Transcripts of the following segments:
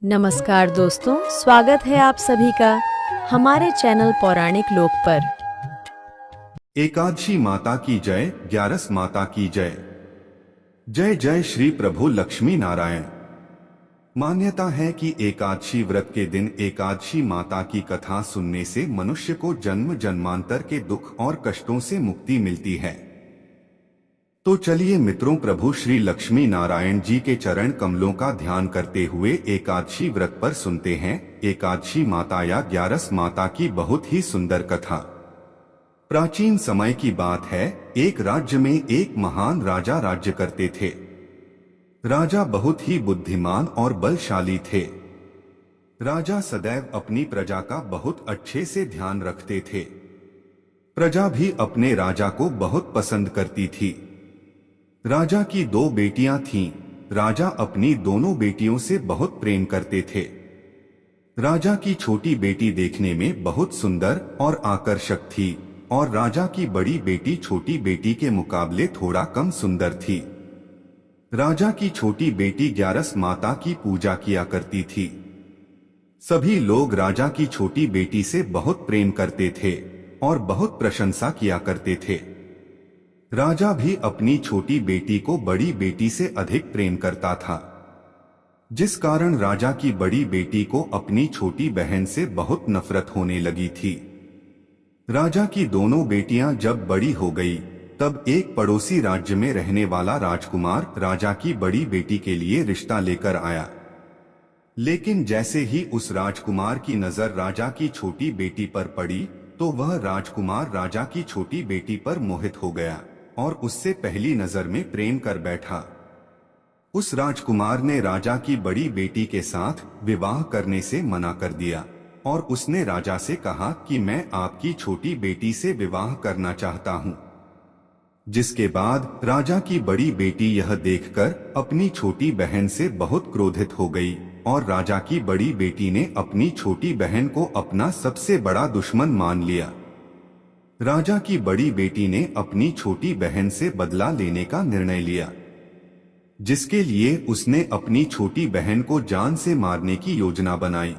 नमस्कार दोस्तों, स्वागत है आप सभी का हमारे चैनल पौराणिक लोक पर। एकादशी माता की जय, ग्यारस माता की जय। जय जय श्री प्रभु लक्ष्मी नारायण। मान्यता है कि एकादशी व्रत के दिन एकादशी माता की कथा सुनने से मनुष्य को जन्म जन्मांतर के दुख और कष्टों से मुक्ति मिलती है। तो चलिए मित्रों, प्रभु श्री लक्ष्मी नारायण जी के चरण कमलों का ध्यान करते हुए एकादशी व्रत पर सुनते हैं एकादशी माता या ग्यारस माता की बहुत ही सुंदर कथा। प्राचीन समय की बात है, एक राज्य में एक महान राजा राज्य करते थे। राजा बहुत ही बुद्धिमान और बलशाली थे। राजा सदैव अपनी प्रजा का बहुत अच्छे से ध्यान रखते थे। प्रजा भी अपने राजा को बहुत पसंद करती थी। राजा की दो बेटियां थीं। राजा अपनी दोनों बेटियों से बहुत प्रेम करते थे। राजा की छोटी बेटी देखने में बहुत सुंदर और आकर्षक थी और राजा की बड़ी बेटी छोटी बेटी के मुकाबले थोड़ा कम सुंदर थी। राजा की छोटी बेटी ग्यारस माता की पूजा किया करती थी। सभी लोग राजा की छोटी बेटी से बहुत प्रेम करते थे और बहुत प्रशंसा किया करते थे। राजा भी अपनी छोटी बेटी को बड़ी बेटी से अधिक प्रेम करता था, जिस कारण राजा की बड़ी बेटी को अपनी छोटी बहन से बहुत नफरत होने लगी थी। राजा की दोनों बेटियां जब बड़ी हो गई, तब एक पड़ोसी राज्य में रहने वाला राजकुमार राजा की बड़ी बेटी के लिए रिश्ता लेकर आया। लेकिन जैसे ही उस राजकुमार की नजर राजा की छोटी बेटी पर पड़ी, तो वह राजकुमार राजा की छोटी बेटी पर मोहित हो गया और उससे पहली नजर में प्रेम कर बैठा। उस राजकुमार ने राजा की बड़ी बेटी के साथ विवाह करने से मना कर दिया और उसने राजा से कहा कि मैं आपकी छोटी बेटी से विवाह करना चाहता हूं। जिसके बाद राजा की बड़ी बेटी यह देखकर अपनी छोटी बहन से बहुत क्रोधित हो गई और राजा की बड़ी बेटी ने अपनी छोटी बहन को अपना सबसे बड़ा दुश्मन मान लिया। राजा की बड़ी बेटी ने अपनी छोटी बहन से बदला लेने का निर्णय लिया, जिसके लिए उसने अपनी छोटी बहन को जान से मारने की योजना बनाई।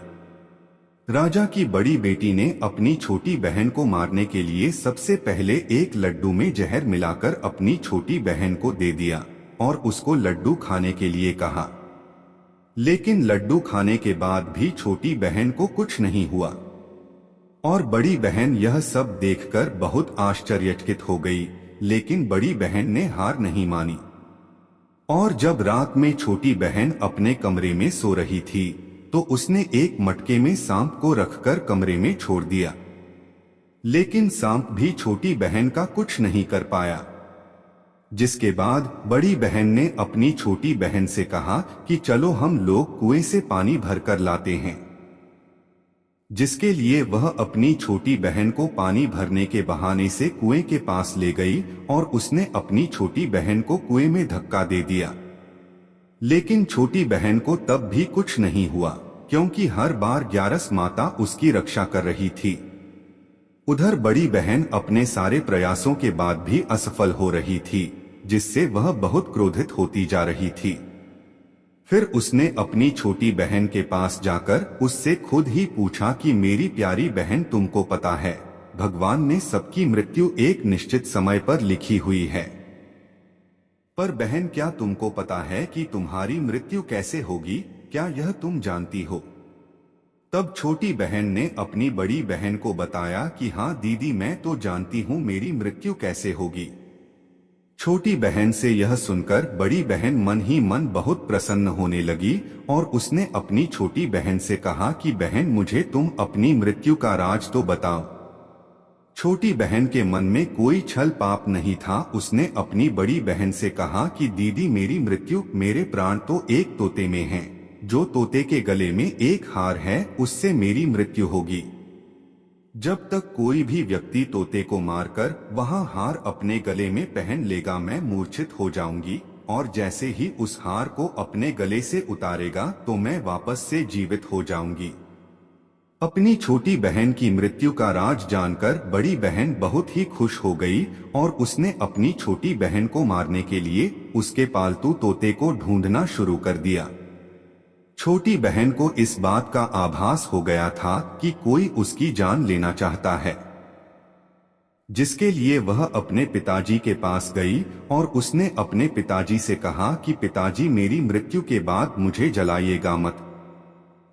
राजा की बड़ी बेटी ने अपनी छोटी बहन को मारने के लिए सबसे पहले एक लड्डू में जहर मिलाकर अपनी छोटी बहन को दे दिया और उसको लड्डू खाने के लिए कहा। लेकिन लड्डू खाने के बाद भी छोटी बहन को कुछ नहीं हुआ और बड़ी बहन यह सब देखकर बहुत आश्चर्यचकित हो गई। लेकिन बड़ी बहन ने हार नहीं मानी और जब रात में छोटी बहन अपने कमरे में सो रही थी, तो उसने एक मटके में सांप को रखकर कमरे में छोड़ दिया। लेकिन सांप भी छोटी बहन का कुछ नहीं कर पाया। जिसके बाद बड़ी बहन ने अपनी छोटी बहन से कहा कि चलो हम लोग कुएं से पानी भरकर लाते हैं। जिसके लिए वह अपनी छोटी बहन को पानी भरने के बहाने से कुएं के पास ले गई और उसने अपनी छोटी बहन को कुएं में धक्का दे दिया। लेकिन छोटी बहन को तब भी कुछ नहीं हुआ, क्योंकि हर बार ग्यारस माता उसकी रक्षा कर रही थी। उधर बड़ी बहन अपने सारे प्रयासों के बाद भी असफल हो रही थी, जिससे वह बहुत क्रोधित होती जा रही थी। फिर उसने अपनी छोटी बहन के पास जाकर उससे खुद ही पूछा कि मेरी प्यारी बहन, तुमको पता है, भगवान ने सबकी मृत्यु एक निश्चित समय पर लिखी हुई है, पर बहन क्या तुमको पता है कि तुम्हारी मृत्यु कैसे होगी? क्या यह तुम जानती हो? तब छोटी बहन ने अपनी बड़ी बहन को बताया कि हाँ दीदी, मैं तो जानती हूँ मेरी मृत्यु कैसे होगी। छोटी बहन से यह सुनकर बड़ी बहन मन ही मन बहुत प्रसन्न होने लगी और उसने अपनी छोटी बहन से कहा कि बहन, मुझे तुम अपनी मृत्यु का राज तो बताओ। छोटी बहन के मन में कोई छल पाप नहीं था। उसने अपनी बड़ी बहन से कहा कि दीदी, मेरी मृत्यु, मेरे प्राण तो एक तोते में हैं। जो तोते के गले में एक हार है, उससे मेरी मृत्यु होगी। जब तक कोई भी व्यक्ति तोते को मारकर वहां हार अपने गले में पहन लेगा, मैं मूर्छित हो जाऊंगी और जैसे ही उस हार को अपने गले से उतारेगा तो मैं वापस से जीवित हो जाऊंगी। अपनी छोटी बहन की मृत्यु का राज जानकर बड़ी बहन बहुत ही खुश हो गई और उसने अपनी छोटी बहन को मारने के लिए उसके पालतू तोते को ढूंढना शुरू कर दिया। छोटी बहन को इस बात का आभास हो गया था कि कोई उसकी जान लेना चाहता है, जिसके लिए वह अपने पिताजी के पास गई और उसने अपने पिताजी से कहा कि पिताजी, मेरी मृत्यु के बाद मुझे जलाइएगा मत,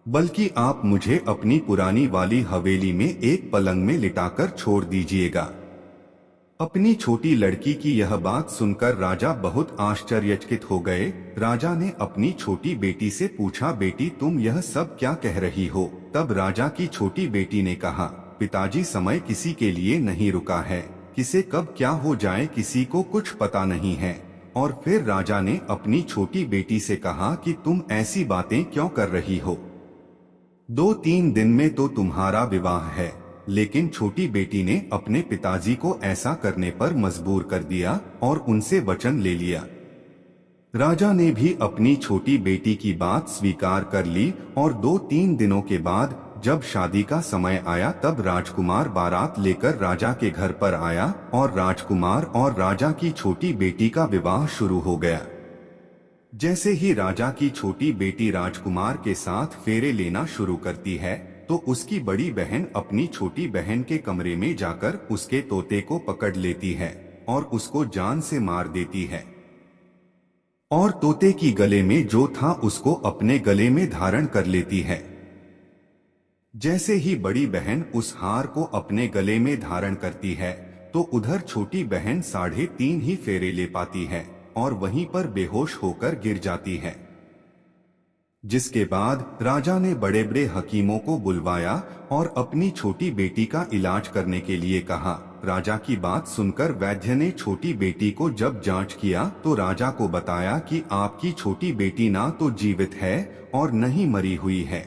बल्कि आप मुझे अपनी पुरानी वाली हवेली में एक पलंग में लिटाकर छोड़ दीजिएगा। अपनी छोटी लड़की की यह बात सुनकर राजा बहुत आश्चर्यचकित हो गए। राजा ने अपनी छोटी बेटी से पूछा, बेटी तुम यह सब क्या कह रही हो? तब राजा की छोटी बेटी ने कहा, पिताजी समय किसी के लिए नहीं रुका है, किसे कब क्या हो जाए किसी को कुछ पता नहीं है। और फिर राजा ने अपनी छोटी बेटी से कहा कि तुम ऐसी बातें क्यों कर रही हो? 2-3 दिन में तो तुम्हारा विवाह है। लेकिन छोटी बेटी ने अपने पिताजी को ऐसा करने पर मजबूर कर दिया और उनसे वचन ले लिया। राजा ने भी अपनी छोटी बेटी की बात स्वीकार कर ली और 2-3 दिनों के बाद जब शादी का समय आया तब राजकुमार बारात लेकर राजा के घर पर आया और राजकुमार और राजा की छोटी बेटी का विवाह शुरू हो गया। जैसे ही राजा की छोटी बेटी राजकुमार के साथ फेरे लेना शुरू करती है तो उसकी बड़ी बहन अपनी छोटी बहन के कमरे में जाकर उसके तोते को पकड़ लेती है और उसको जान से मार देती है और तोते की गले में जो था उसको अपने गले में धारण कर लेती है। जैसे ही बड़ी बहन उस हार को अपने गले में धारण करती है तो उधर छोटी बहन 3.5 ही फेरे ले पाती है और वहीं पर बेहोश होकर गिर जाती है। जिसके बाद राजा ने बड़े बड़े हकीमों को बुलवाया और अपनी छोटी बेटी का इलाज करने के लिए कहा। राजा की बात सुनकर वैद्य ने छोटी बेटी को जब जांच किया तो राजा को बताया कि आपकी छोटी बेटी ना तो जीवित है और न ही मरी हुई है।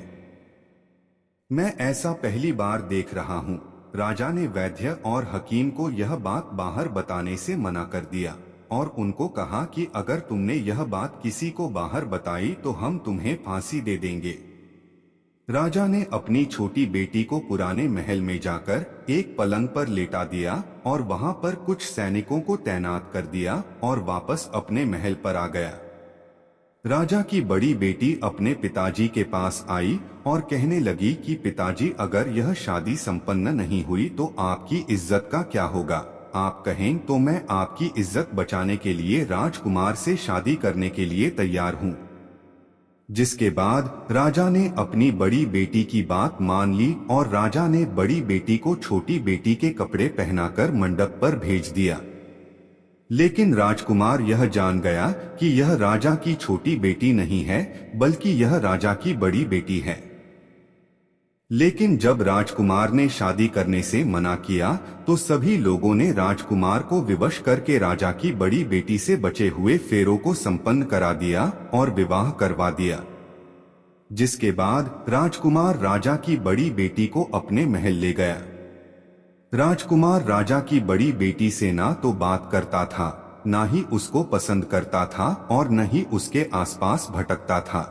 मैं ऐसा पहली बार देख रहा हूँ। राजा ने वैद्य और हकीम को यह बात बाहर बताने से मना कर दिया और उनको कहा कि अगर तुमने यह बात किसी को बाहर बताई तो हम तुम्हें फांसी दे देंगे। राजा ने अपनी छोटी बेटी को पुराने महल में जाकर एक पलंग पर लेटा दिया और वहां पर कुछ सैनिकों को तैनात कर दिया और वापस अपने महल पर आ गया। राजा की बड़ी बेटी अपने पिताजी के पास आई और कहने लगी कि पिताजी, अगर यह शादी संपन्न नहीं हुई तो आपकी इज्जत का क्या होगा? आप कहें तो मैं आपकी इज्जत बचाने के लिए राजकुमार से शादी करने के लिए तैयार हूँ। जिसके बाद राजा ने अपनी बड़ी बेटी की बात मान ली और राजा ने बड़ी बेटी को छोटी बेटी के कपड़े पहनाकर मंडप पर भेज दिया। लेकिन राजकुमार यह जान गया कि यह राजा की छोटी बेटी नहीं है बल्कि यह राजा की बड़ी बेटी है। लेकिन जब राजकुमार ने शादी करने से मना किया तो सभी लोगों ने राजकुमार को विवश करके राजा की बड़ी बेटी से बचे हुए फेरों को संपन्न करा दिया और विवाह करवा दिया। जिसके बाद राजकुमार राजा की बड़ी बेटी को अपने महल ले गया। राजकुमार राजा की बड़ी बेटी से ना तो बात करता था, ना ही उसको पसंद करता था और न ही उसके आसपास भटकता था।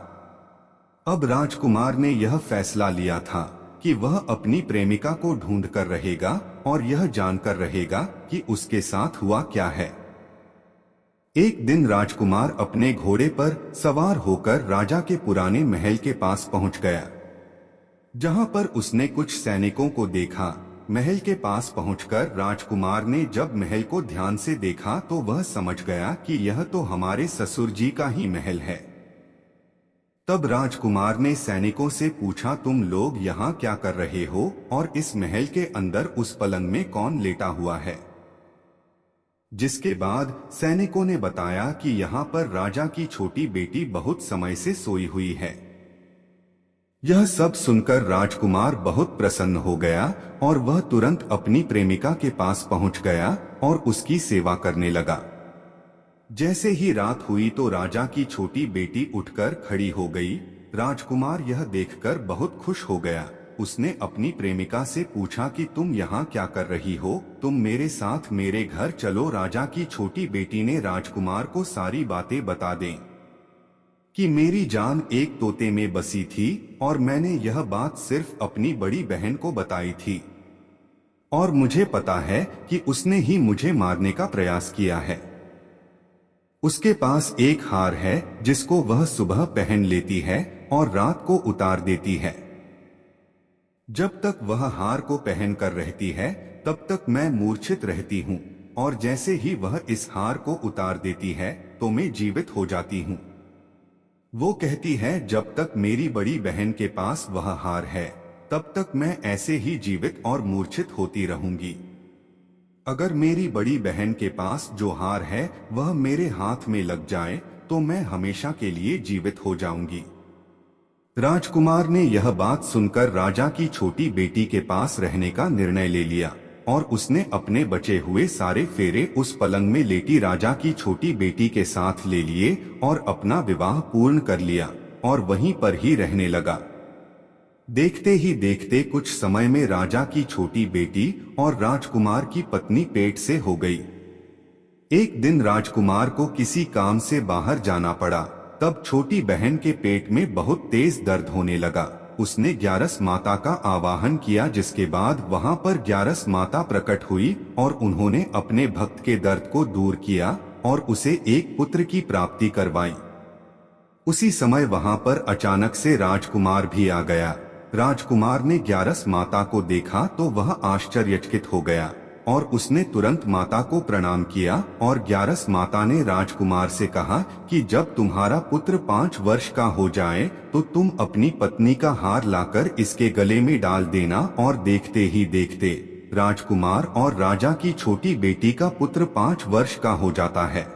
अब राजकुमार ने यह फैसला लिया था कि वह अपनी प्रेमिका को ढूंढ कर रहेगा और यह जानकर रहेगा कि उसके साथ हुआ क्या है। एक दिन राजकुमार अपने घोड़े पर सवार होकर राजा के पुराने महल के पास पहुंच गया, जहां पर उसने कुछ सैनिकों को देखा। महल के पास पहुंचकर राजकुमार ने जब महल को ध्यान से देखा तो वह समझ गया कि यह तो हमारे ससुर जी का ही महल है। तब राजकुमार ने सैनिकों से पूछा, तुम लोग यहाँ क्या कर रहे हो और इस महल के अंदर उस पलंग में कौन लेटा हुआ है? जिसके बाद सैनिकों ने बताया कि यहाँ पर राजा की छोटी बेटी बहुत समय से सोई हुई है। यह सब सुनकर राजकुमार बहुत प्रसन्न हो गया और वह तुरंत अपनी प्रेमिका के पास पहुंच गया और उसकी सेवा करने लगा। जैसे ही रात हुई तो राजा की छोटी बेटी उठकर खड़ी हो गई। राजकुमार यह देखकर बहुत खुश हो गया। उसने अपनी प्रेमिका से पूछा कि तुम यहाँ क्या कर रही हो? तुम मेरे साथ मेरे घर चलो। राजा की छोटी बेटी ने राजकुमार को सारी बातें बता दें कि मेरी जान एक तोते में बसी थी और मैंने यह बात सिर्फ अपनी बड़ी बहन को बताई थी और मुझे पता है कि उसने ही मुझे मारने का प्रयास किया है। उसके पास एक हार है जिसको वह सुबह पहन लेती है और रात को उतार देती है। जब तक वह हार को पहन कर रहती है तब तक मैं मूर्छित रहती हूँ, और जैसे ही वह इस हार को उतार देती है तो मैं जीवित हो जाती हूँ। वो कहती है जब तक मेरी बड़ी बहन के पास वह हार है तब तक मैं ऐसे ही जीवित और मूर्छित होती रहूंगी। अगर मेरी बड़ी बहन के पास जो हार है वह मेरे हाथ में लग जाए तो मैं हमेशा के लिए जीवित हो जाऊंगी। राजकुमार ने यह बात सुनकर राजा की छोटी बेटी के पास रहने का निर्णय ले लिया और उसने अपने बचे हुए सारे फेरे उस पलंग में लेटी राजा की छोटी बेटी के साथ ले लिए और अपना विवाह पूर्ण कर लिया और वहीं पर ही रहने लगा। देखते ही देखते कुछ समय में राजा की छोटी बेटी और राजकुमार की पत्नी पेट से हो गई। एक दिन राजकुमार को किसी काम से बाहर जाना पड़ा। तब छोटी बहन के पेट में बहुत तेज दर्द होने लगा। उसने ग्यारस माता का आवाहन किया, जिसके बाद वहां पर ग्यारस माता प्रकट हुई और उन्होंने अपने भक्त के दर्द को दूर किया और उसे एक पुत्र की प्राप्ति करवाई। उसी समय वहां पर अचानक से राजकुमार भी आ गया। राजकुमार ने ग्यारस माता को देखा तो वह आश्चर्यचकित हो गया और उसने तुरंत माता को प्रणाम किया और ग्यारस माता ने राजकुमार से कहा कि जब तुम्हारा पुत्र 5 वर्ष का हो जाए तो तुम अपनी पत्नी का हार लाकर इसके गले में डाल देना। और देखते ही देखते राजकुमार और राजा की छोटी बेटी का पुत्र 5 वर्ष का हो जाता है।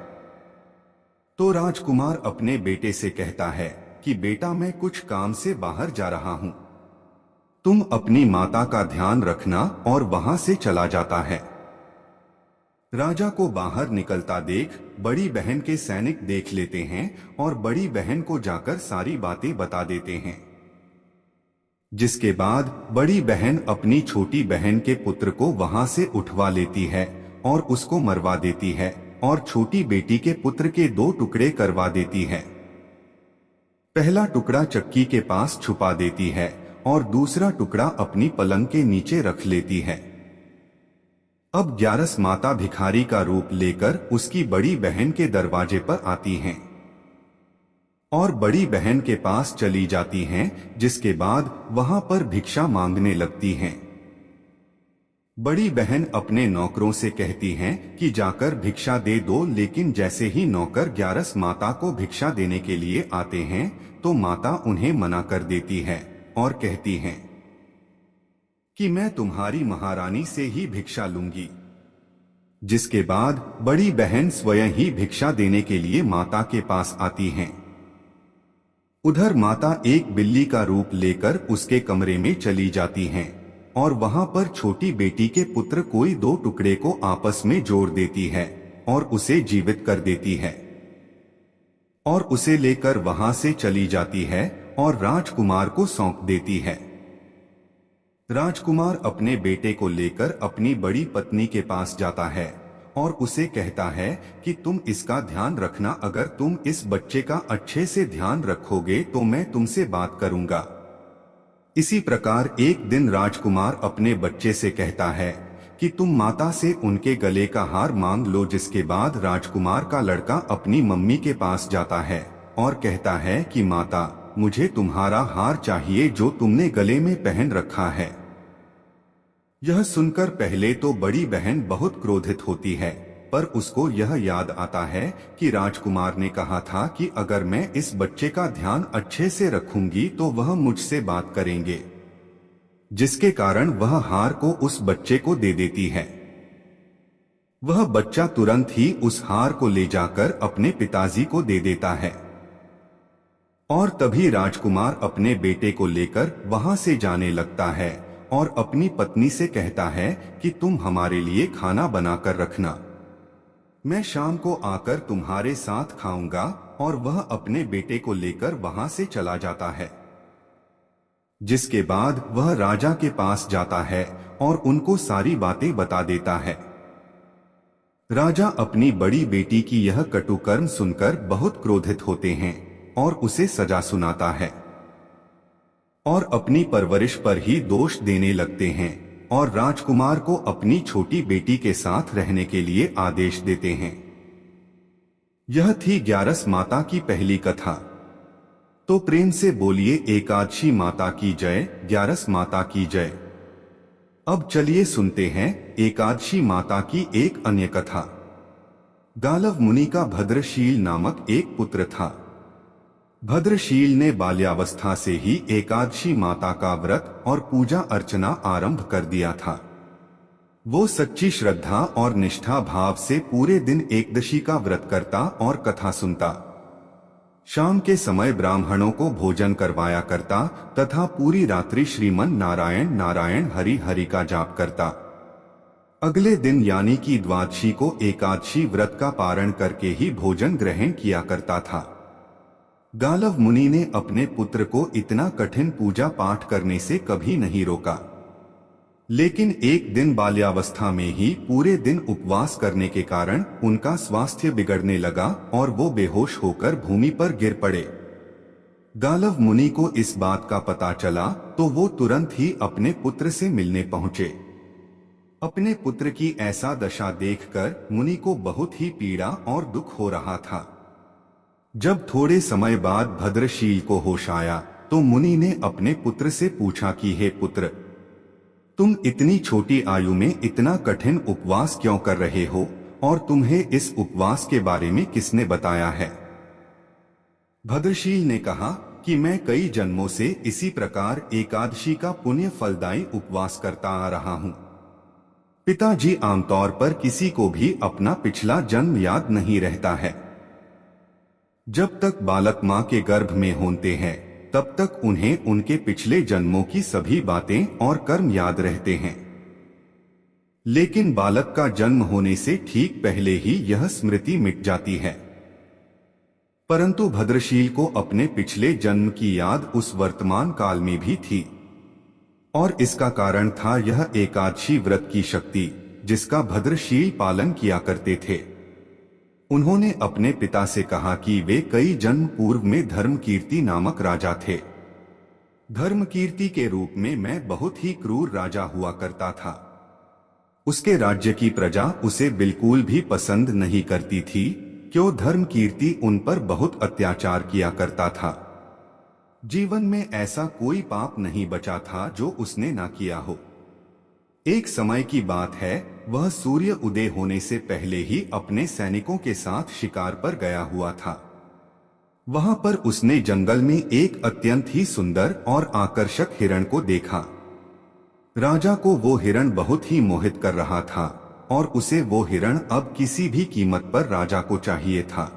तो राजकुमार अपने बेटे से कहता है कि बेटा, मैं कुछ काम से बाहर जा रहा हूँ, तुम अपनी माता का ध्यान रखना, और वहां से चला जाता है। राजा को बाहर निकलता देख बड़ी बहन के सैनिक देख लेते हैं और बड़ी बहन को जाकर सारी बातें बता देते हैं। जिसके बाद बड़ी बहन अपनी छोटी बहन के पुत्र को वहां से उठवा लेती है और उसको मरवा देती है और छोटी बेटी के पुत्र के 2 टुकड़े करवा देती है। पहला टुकड़ा चक्की के पास छुपा देती है और दूसरा टुकड़ा अपनी पलंग के नीचे रख लेती है। अब ग्यारस माता भिखारी का रूप लेकर उसकी बड़ी बहन के दरवाजे पर आती हैं और बड़ी बहन के पास चली जाती हैं, जिसके बाद वहां पर भिक्षा मांगने लगती हैं। बड़ी बहन अपने नौकरों से कहती हैं कि जाकर भिक्षा दे दो, लेकिन जैसे ही नौकर ग्यारस माता को भिक्षा देने के लिए आते हैं तो माता उन्हें मना कर देती है और कहती हैं कि मैं तुम्हारी महारानी से ही भिक्षा लूंगी। जिसके बाद बड़ी बहन स्वयं ही भिक्षा देने के लिए माता के पास आती हैं। उधर माता एक बिल्ली का रूप लेकर उसके कमरे में चली जाती हैं और वहां पर छोटी बेटी के पुत्र कोई 2 टुकड़े को आपस में जोड़ देती है और उसे जीवित कर देती है और उसे लेकर वहां से चली जाती है और राजकुमार को सौंप देती है। राजकुमार अपने बेटे को लेकर अपनी बड़ी पत्नी के पास जाता है और उसे कहता है कि तुम इसका ध्यान रखना, अगर तुम इस बच्चे का अच्छे से ध्यान रखोगे तो मैं तुमसे बात करूंगा। इसी प्रकार एक दिन राजकुमार अपने बच्चे से कहता है कि तुम माता से उनके गले का हार मांग लो। जिसके बाद राजकुमार का लड़का अपनी मम्मी के पास जाता है और कहता है कि माता, मुझे तुम्हारा हार चाहिए जो तुमने गले में पहन रखा है। यह सुनकर पहले तो बड़ी बहन बहुत क्रोधित होती है, पर उसको यह याद आता है कि राजकुमार ने कहा था कि अगर मैं इस बच्चे का ध्यान अच्छे से रखूंगी तो वह मुझसे बात करेंगे, जिसके कारण वह हार को उस बच्चे को दे देती है। वह बच्चा तुरंत ही उस हार को ले जाकर अपने पिताजी को दे देता है और तभी राजकुमार अपने बेटे को लेकर वहां से जाने लगता है और अपनी पत्नी से कहता है कि तुम हमारे लिए खाना बनाकर रखना, मैं शाम को आकर तुम्हारे साथ खाऊंगा। और वह अपने बेटे को लेकर वहां से चला जाता है। जिसके बाद वह राजा के पास जाता है और उनको सारी बातें बता देता है। राजा अपनी बड़ी बेटी की यह कटुकर्म सुनकर बहुत क्रोधित होते हैं और उसे सजा सुनाता है और अपनी परवरिश पर ही दोष देने लगते हैं और राजकुमार को अपनी छोटी बेटी के साथ रहने के लिए आदेश देते हैं। यह थी ग्यारस माता की पहली कथा। तो प्रेम से बोलिए एकादशी माता की जय, ग्यारस माता की जय। अब चलिए सुनते हैं एकादशी माता की एक अन्य कथा। गालव मुनि का भद्रशील नामक एक पुत्र था। भद्रशील ने बाल्यावस्था से ही एकादशी माता का व्रत और पूजा अर्चना आरंभ कर दिया था। वो सच्ची श्रद्धा और निष्ठा भाव से पूरे दिन एकदशी का व्रत करता और कथा सुनता। शाम के समय ब्राह्मणों को भोजन करवाया करता तथा पूरी रात्रि श्रीमन नारायण नारायण हरि हरि का जाप करता। अगले दिन यानी कि द्वादशी को एकादशी व्रत का पारण करके ही भोजन ग्रहण किया करता था। गालव मुनि ने अपने पुत्र को इतना कठिन पूजा पाठ करने से कभी नहीं रोका, लेकिन एक दिन बाल्यावस्था में ही पूरे दिन उपवास करने के कारण उनका स्वास्थ्य बिगड़ने लगा और वो बेहोश होकर भूमि पर गिर पड़े। गालव मुनि को इस बात का पता चला तो वो तुरंत ही अपने पुत्र से मिलने पहुंचे। अपने पुत्र की ऐसा दशा देखकर मुनि को बहुत ही पीड़ा और दुख हो रहा था। जब थोड़े समय बाद भद्रशील को होश आया तो मुनि ने अपने पुत्र से पूछा कि हे पुत्र, तुम इतनी छोटी आयु में इतना कठिन उपवास क्यों कर रहे हो और तुम्हें इस उपवास के बारे में किसने बताया है? भद्रशील ने कहा कि मैं कई जन्मों से इसी प्रकार एकादशी का पुण्य फलदायी उपवास करता आ रहा हूँ। पिताजी आमतौर पर किसी को भी अपना पिछला जन्म याद नहीं रहता है। जब तक बालक माँ के गर्भ में होते हैं तब तक उन्हें उनके पिछले जन्मों की सभी बातें और कर्म याद रहते हैं, लेकिन बालक का जन्म होने से ठीक पहले ही यह स्मृति मिट जाती है। परंतु भद्रशील को अपने पिछले जन्म की याद उस वर्तमान काल में भी थी और इसका कारण था यह एकादशी व्रत की शक्ति जिसका भद्रशील पालन किया करते थे। उन्होंने अपने पिता से कहा कि वे कई जन्म पूर्व में धर्मकीर्ति नामक राजा थे। धर्मकीर्ति के रूप में मैं बहुत ही क्रूर राजा हुआ करता था। उसके राज्य की प्रजा उसे बिल्कुल भी पसंद नहीं करती थी, क्यों धर्मकीर्ति उन पर बहुत अत्याचार किया करता था। जीवन में ऐसा कोई पाप नहीं बचा था जो उसने ना किया हो। एक समय की बात है, वह सूर्य उदय होने से पहले ही अपने सैनिकों के साथ शिकार पर गया हुआ था। वहां पर उसने जंगल में एक अत्यंत ही सुंदर और आकर्षक हिरण को देखा। राजा को वो हिरण बहुत ही मोहित कर रहा था और उसे वो हिरण अब किसी भी कीमत पर राजा को चाहिए था।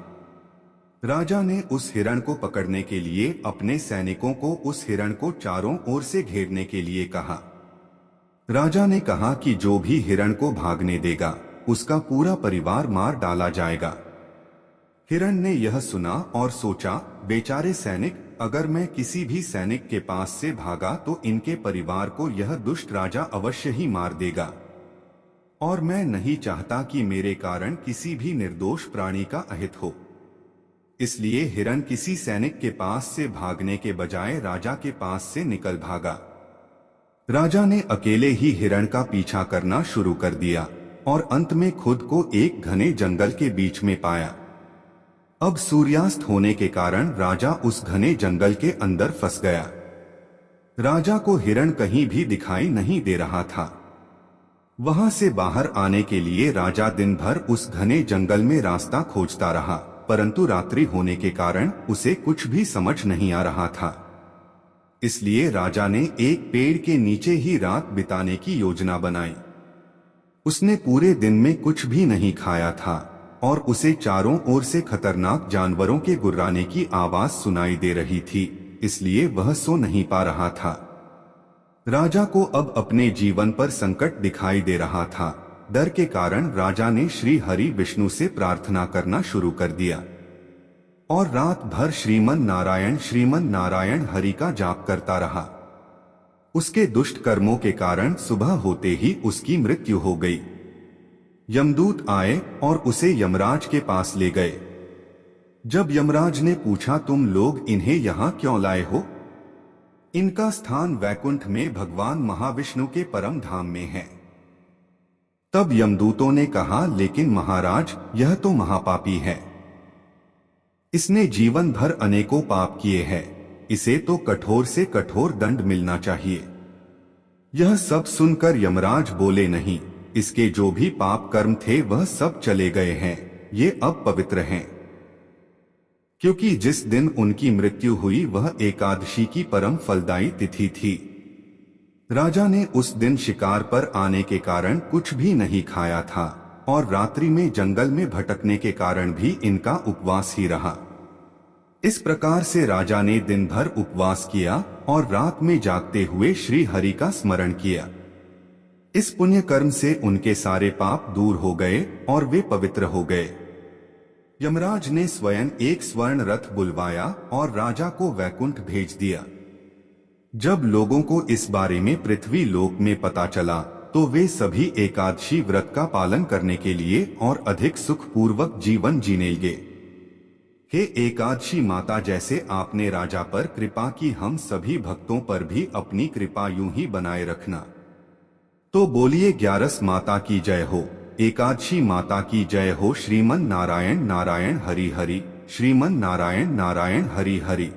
राजा ने उस हिरण को पकड़ने के लिए अपने सैनिकों को उस हिरण को चारों ओर से घेरने के लिए कहा। राजा ने कहा कि जो भी हिरण को भागने देगा उसका पूरा परिवार मार डाला जाएगा। हिरण ने यह सुना और सोचा, बेचारे सैनिक, अगर मैं किसी भी सैनिक के पास से भागा तो इनके परिवार को यह दुष्ट राजा अवश्य ही मार देगा और मैं नहीं चाहता कि मेरे कारण किसी भी निर्दोष प्राणी का अहित हो। इसलिए हिरण किसी सैनिक के पास से भागने के बजाय राजा के पास से निकल भागा। राजा ने अकेले ही हिरण का पीछा करना शुरू कर दिया और अंत में खुद को एक घने जंगल के बीच में पाया। अब सूर्यास्त होने के कारण राजा उस घने जंगल के अंदर फंस गया। राजा को हिरण कहीं भी दिखाई नहीं दे रहा था। वहां से बाहर आने के लिए राजा दिन भर उस घने जंगल में रास्ता खोजता रहा, परंतु रात्रि होने के कारण उसे कुछ भी समझ नहीं आ रहा था। इसलिए राजा ने एक पेड़ के नीचे ही रात बिताने की योजना बनाई। उसने पूरे दिन में कुछ भी नहीं खाया था और उसे चारों ओर से खतरनाक जानवरों के गुर्राने की आवाज सुनाई दे रही थी, इसलिए वह सो नहीं पा रहा था। राजा को अब अपने जीवन पर संकट दिखाई दे रहा था। डर के कारण राजा ने श्री हरि विष्णु से प्रार्थना करना शुरू कर दिया और रात भर श्रीमन नारायण हरि का जाप करता रहा। उसके दुष्ट कर्मों के कारण सुबह होते ही उसकी मृत्यु हो गई। यमदूत आए और उसे यमराज के पास ले गए। जब यमराज ने पूछा, तुम लोग इन्हें यहाँ क्यों लाए हो? इनका स्थान वैकुंठ में भगवान महाविष्णु के परम धाम में है। तब यमदूतों ने कहा, लेकिन महाराज, यह तो महापापी है। इसने जीवन भर अनेकों पाप किए हैं, इसे तो कठोर से कठोर दंड मिलना चाहिए। यह सब सुनकर यमराज बोले, नहीं, इसके जो भी पाप कर्म थे वह सब चले गए हैं, ये अब पवित्र हैं। क्योंकि जिस दिन उनकी मृत्यु हुई वह एकादशी की परम फलदायी तिथि थी। राजा ने उस दिन शिकार पर आने के कारण कुछ भी नहीं खाया था और रात्रि में जंगल में भटकने के कारण भी इनका उपवास ही रहा। इस प्रकार से राजा ने दिन भर उपवास किया और रात में जागते हुए श्री हरि का स्मरण किया। इस पुण्य कर्म से उनके सारे पाप दूर हो गए और वे पवित्र हो गए। यमराज ने स्वयं एक स्वर्ण रथ बुलवाया और राजा को वैकुंठ भेज दिया। जब लोगों को इस बारे में पृथ्वी लोक में पता चला तो वे सभी एकादशी व्रत का पालन करने के लिए और अधिक सुखपूर्वक जीवन जीने लगे। हे एकादशी माता, जैसे आपने राजा पर कृपा की, हम सभी भक्तों पर भी अपनी कृपा यूं ही बनाए रखना। तो बोलिए, ग्यारस माता की जय हो, एकादशी माता की जय हो। श्रीमन नारायण नारायण हरि हरि, श्रीमन नारायण नारायण हरि हरि।